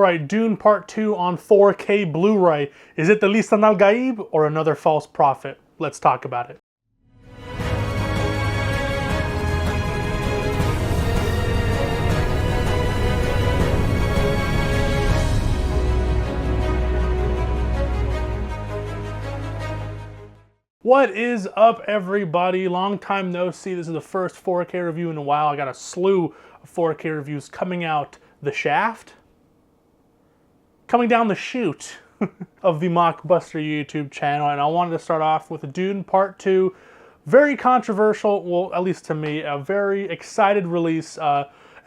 Alright, Dune Part 2 on 4K Blu-ray. Is it the Lisan al-Gaib or another false prophet? Let's talk about it. What is up, everybody? Long time no see. This is the first 4K review in a while. I got a slew of 4K reviews coming out the shaft, coming down the chute of the Mockbuster YouTube channel, and I wanted to start off with Dune Part 2. Very controversial, well, at least to me, a very excited release.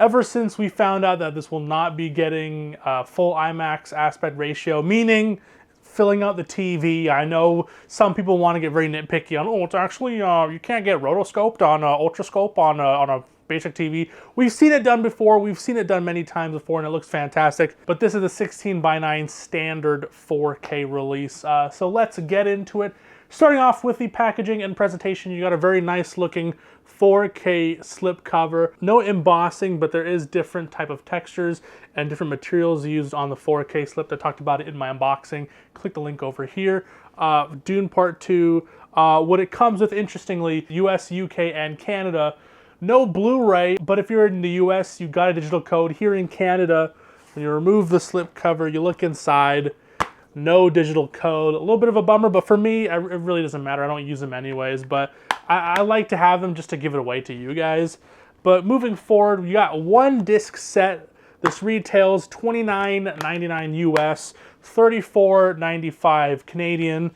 Ever since we found out that this will not be getting full IMAX aspect ratio, meaning filling out the TV. I know some people want to get very nitpicky on, oh, it's actually, you can't get rotoscoped on ultrascope on a basic TV. We've seen it done before. We've seen it done many times before, and it looks fantastic. But this is a 16:9 standard 4K release. So let's get into it. Starting off with the packaging and presentation, you got a very nice looking 4K slipcover. No embossing, but there is different type of textures and different materials used on the 4K slip. I talked about it in my unboxing. Click the link over here. Dune Part 2. What it comes with, interestingly, US, UK, and Canada. No Blu-ray, but if you're in the US, you got a digital code. Here in Canada, when you remove the slipcover, you look inside. No digital code. A little bit of a bummer, but for me, it really doesn't matter. I don't use them anyways, but I like to have them just to give it away to you guys. But moving forward, you got one disc set. This retails $29.99 US, $34.95 Canadian.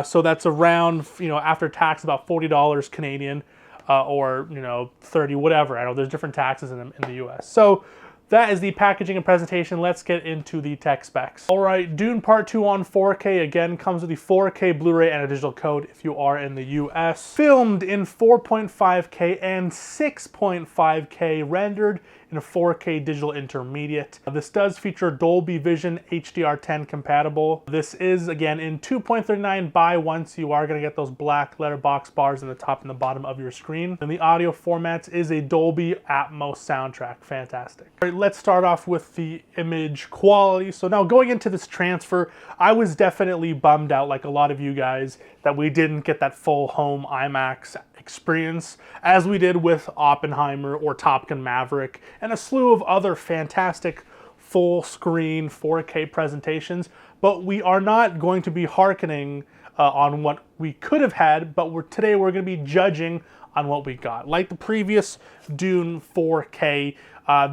So that's around, after tax, about $40 Canadian, or 30, whatever. I know there's different taxes in the US. So that is the packaging and presentation. Let's get into the tech specs. All right, Dune Part 2 on 4K, again, comes with the 4K Blu-ray and a digital code if you are in the US. Filmed in 4.5K and 6.5K, rendered in a 4K digital intermediate. This does feature Dolby Vision HDR10 compatible. This is, again, in 2.39 by 1, so you are going to get those black letterbox bars in the top and the bottom of your screen. And the audio formats is a Dolby Atmos soundtrack. Fantastic. All right, let's start off with the image quality. So now going into this transfer, I was definitely bummed out, like a lot of you guys, that we didn't get that full home IMAX experience as we did with Oppenheimer or Top Gun Maverick and a slew of other fantastic full screen 4K presentations. But we are not going to be hearkening on what we could have had, but today we're going to be judging on what we got. Like the previous Dune 4K,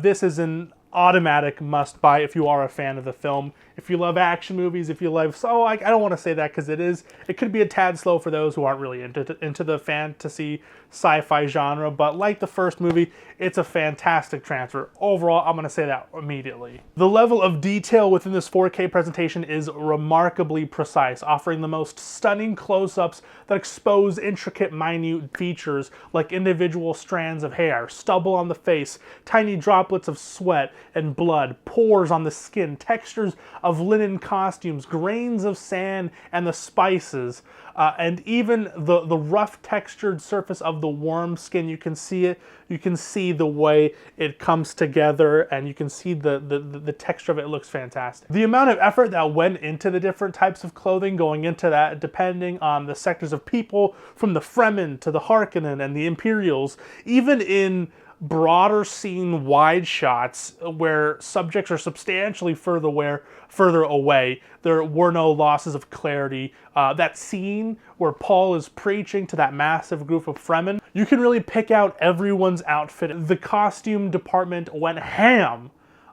this is an automatic must buy if you are a fan of the film. If you love action movies, if you love, I don't want to say that because it could be a tad slow for those who aren't really into the fantasy sci-fi genre, but like the first movie, it's a fantastic transfer. Overall, I'm going to say that immediately. The level of detail within this 4K presentation is remarkably precise, offering the most stunning close-ups that expose intricate, minute features like individual strands of hair, stubble on the face, tiny droplets of sweat and blood, pores on the skin, textures of linen costumes, grains of sand and the spices, and even the rough textured surface of the worm skin. You can see it. You can see the way it comes together, and you can see the texture of it. It looks fantastic. The amount of effort that went into the different types of clothing going into that, depending on the sectors of people, from the Fremen to the Harkonnen and the Imperials, even in broader scene wide shots where subjects are substantially further away, there were no losses of clarity. That scene where Paul is preaching to that massive group of Fremen, you can really pick out everyone's outfit. The costume department went ham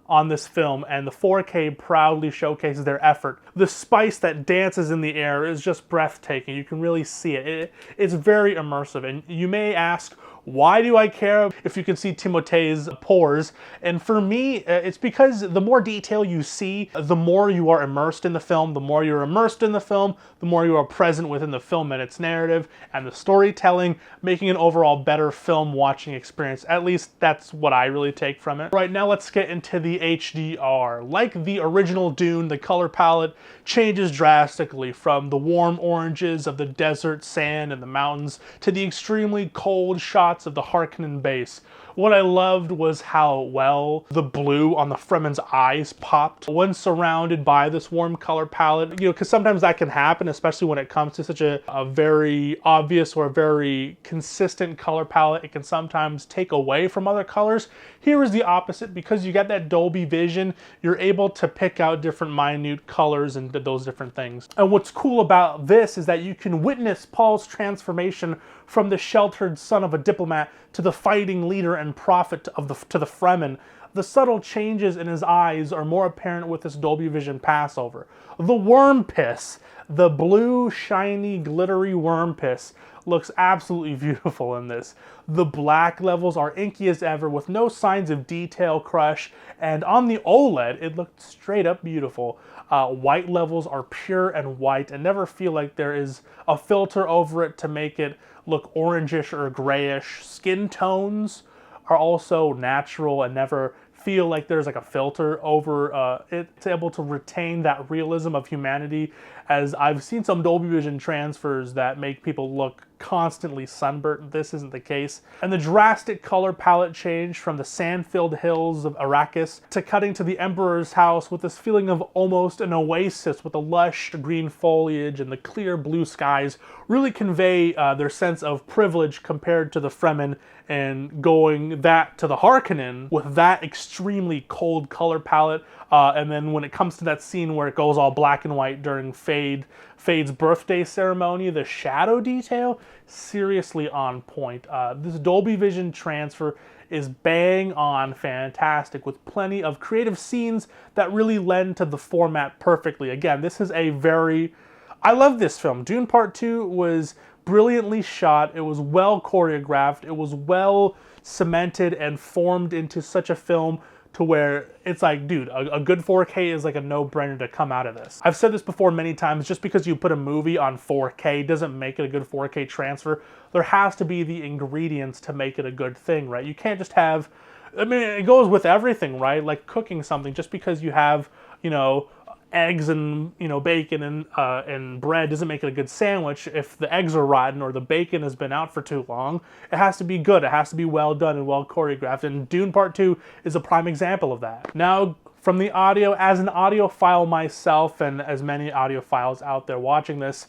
on this film, and the 4K proudly showcases their effort. The spice that dances in the air is just breathtaking. You can really see it. It's very immersive, and you may ask, why do I care if you can see Timothee's pores? And for me, it's because the more detail you see, the more you are immersed in the film. The more you're immersed in the film, the more you are present within the film and its narrative and the storytelling, making an overall better film watching experience. At least that's what I really take from it. Right, now let's get into the HDR. Like the original Dune, the color palette changes drastically from the warm oranges of the desert, sand, and the mountains to the extremely cold shots of the Harkonnen base. What I loved was how well the blue on the Fremen's eyes popped when surrounded by this warm color palette. You know, because sometimes that can happen, especially when it comes to such a very obvious or a very consistent color palette. It can sometimes take away from other colors. Here is the opposite. Because you get that Dolby Vision, you're able to pick out different minute colors and those different things. And what's cool about this is that you can witness Paul's transformation from the sheltered son of a diplomat to the fighting leader and prophet to the Fremen. The subtle changes in his eyes are more apparent with this Dolby Vision passover. The worm piss, the blue, shiny, glittery worm piss, looks absolutely beautiful in this. The black levels are inky as ever with no signs of detail crush, and on the OLED, it looked straight up beautiful. White levels are pure and white and never feel like there is a filter over it to make it look orangish or grayish. Skin tones are also natural and never feel like there's like a filter over it. It's able to retain that realism of humanity, as I've seen some Dolby Vision transfers that make people look constantly sunburnt. This isn't the case. And the drastic color palette change from the sand-filled hills of Arrakis to cutting to the Emperor's house with this feeling of almost an oasis with the lush green foliage and the clear blue skies really convey their sense of privilege compared to the Fremen, and going that to the Harkonnen with that extremely cold color palette. And then when it comes to that scene where it goes all black and white during Fade's birthday ceremony, the shadow detail, seriously on point. This Dolby Vision transfer is bang on fantastic with plenty of creative scenes that really lend to the format perfectly. Again, this is I love this film. Dune Part 2 was brilliantly shot. It was well choreographed. It was well cemented and formed into such a film to where it's like, dude, a good 4K is like a no-brainer to come out of this. I've said this before many times, just because you put a movie on 4K doesn't make it a good 4K transfer. There has to be the ingredients to make it a good thing, right? You can't just have, I mean, it goes with everything, right? Like cooking something, just because you have, you know, eggs and, you know, bacon and bread doesn't make it a good sandwich. If the eggs are rotten or the bacon has been out for too long, it has to be good. It has to be well done and well choreographed. And Dune Part 2 is a prime example of that. Now, from the audio, as an audiophile myself and as many audiophiles out there watching this,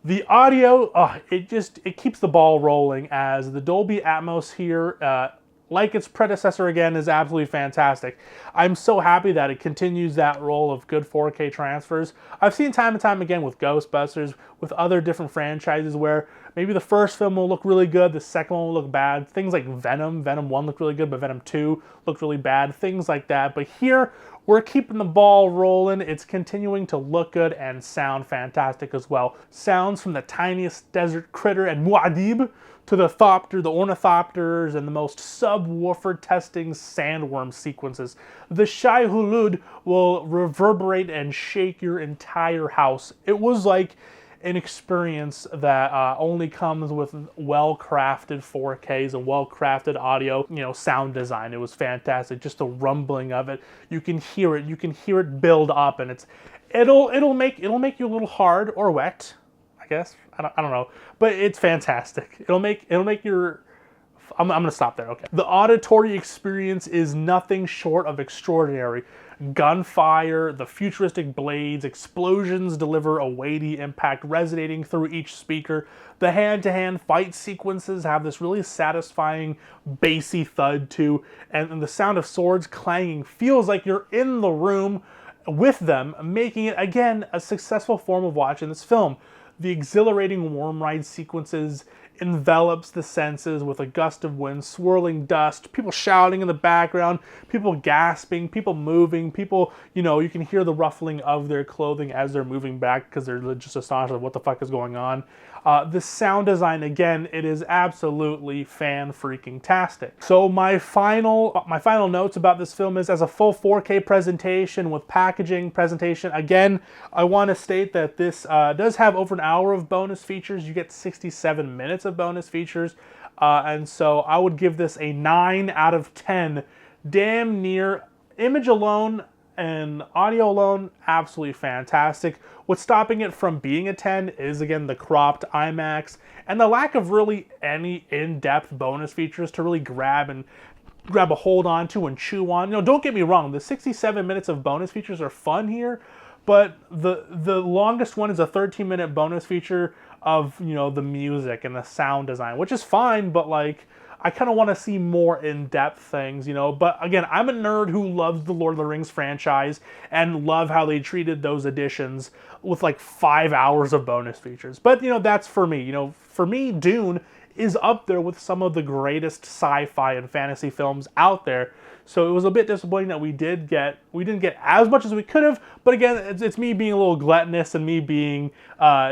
the audio, it keeps the ball rolling, as the Dolby Atmos here, like its predecessor again, is absolutely fantastic. I'm so happy that it continues that role of good 4K transfers. I've seen time and time again with Ghostbusters, with other different franchises, where maybe the first film will look really good, the second one will look bad. Things like Venom 1 looked really good, but Venom 2 looked really bad, things like that. But here, we're keeping the ball rolling. It's continuing to look good and sound fantastic as well. Sounds from the tiniest desert critter and Muad'Dib to the ornithopters, and the most subwoofer testing sandworm sequences. The Shai Hulud will reverberate and shake your entire house. It was like an experience that only comes with well-crafted 4Ks and well-crafted audio, you know, sound design. It was fantastic. Just the rumbling of it. You can hear it. You can hear it build up, and it'll make you a little hard or wet, I guess. I don't know, but it's fantastic. It'll make your, I'm gonna stop there, okay. The auditory experience is nothing short of extraordinary. Gunfire, the futuristic blades, explosions deliver a weighty impact resonating through each speaker. The hand-to-hand fight sequences have this really satisfying bassy thud too, and the sound of swords clanging feels like you're in the room with them, making it, again, a successful form of watching this film. The exhilarating worm ride sequences envelops the senses with a gust of wind, swirling dust, people shouting in the background, people gasping, people moving, people, you know, you can hear the ruffling of their clothing as they're moving back because they're just astonished at what the fuck is going on. The sound design, again, it is absolutely fan-freaking-tastic. So my final notes about this film is, as a full 4K presentation with packaging, presentation, again, I want to state that this does have over an hour of bonus features. You get 67 minutes of bonus features, and so I would give this a 9 out of 10. Damn near. Image alone and audio alone, absolutely fantastic. What's stopping it from being a 10 is, again, the cropped IMAX and the lack of really any in-depth bonus features to really grab and grab a hold on to and chew on. You know, don't get me wrong, the 67 minutes of bonus features are fun here, but the longest one is a 13-minute bonus feature of, you know, the music and the sound design, which is fine, but like, I kind of want to see more in-depth things, you know. But again, I'm a nerd who loves the Lord of the Rings franchise and love how they treated those editions with like 5 hours of bonus features. But, you know, that's for me. You know, for me, Dune is up there with some of the greatest sci-fi and fantasy films out there. So it was a bit disappointing that we didn't get as much as we could have. But again, it's me being a little gluttonous and me being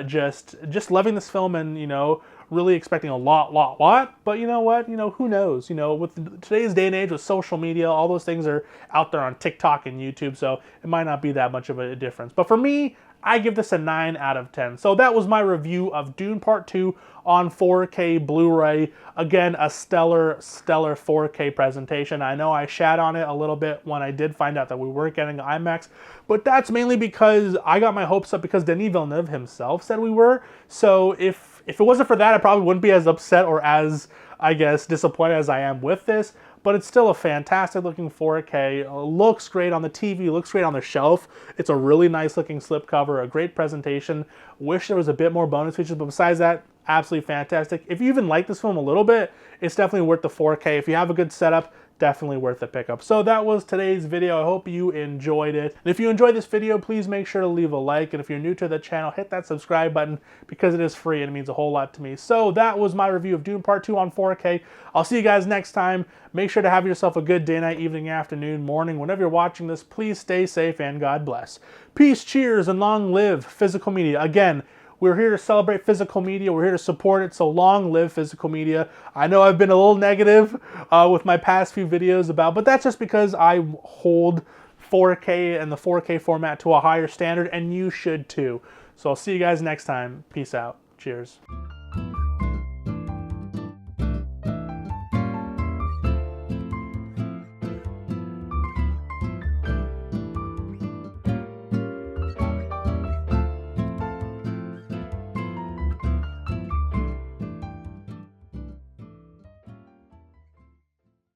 just loving this film and, you know, really expecting a lot. But you know what? You know, who knows? You know, with today's day and age with social media, all those things are out there on TikTok and YouTube, so it might not be that much of a difference. But for me, I give this a 9 out of 10. So that was my review of Dune Part 2 on 4K Blu-ray. Again, a stellar 4K presentation. I know I shat on it a little bit when I did find out that we were getting IMAX, but that's mainly because I got my hopes up because Denis Villeneuve himself said we were. So if it wasn't for that, I probably wouldn't be as upset or as, I guess, disappointed as I am with this. But it's still a fantastic looking 4K. Looks great on the TV, looks great on the shelf. It's a really nice looking slipcover, a great presentation. Wish there was a bit more bonus features, but besides that, absolutely fantastic. If you even like this film a little bit, it's definitely worth the 4K. If you have a good setup, definitely worth the pickup. So that was today's video. I hope you enjoyed it. And if you enjoyed this video, please make sure to leave a like. And if you're new to the channel, hit that subscribe button because it is free and it means a whole lot to me. So that was my review of Dune Part 2 on 4K. I'll see you guys next time. Make sure to have yourself a good day, night, evening, afternoon, morning. Whenever you're watching this, please stay safe and God bless. Peace, cheers, and long live physical media. Again, we're here to celebrate physical media. We're here to support it, so long live physical media. I know I've been a little negative with my past few videos about, but that's just because I hold 4K and the 4K format to a higher standard, and you should too. So I'll see you guys next time. Peace out. Cheers.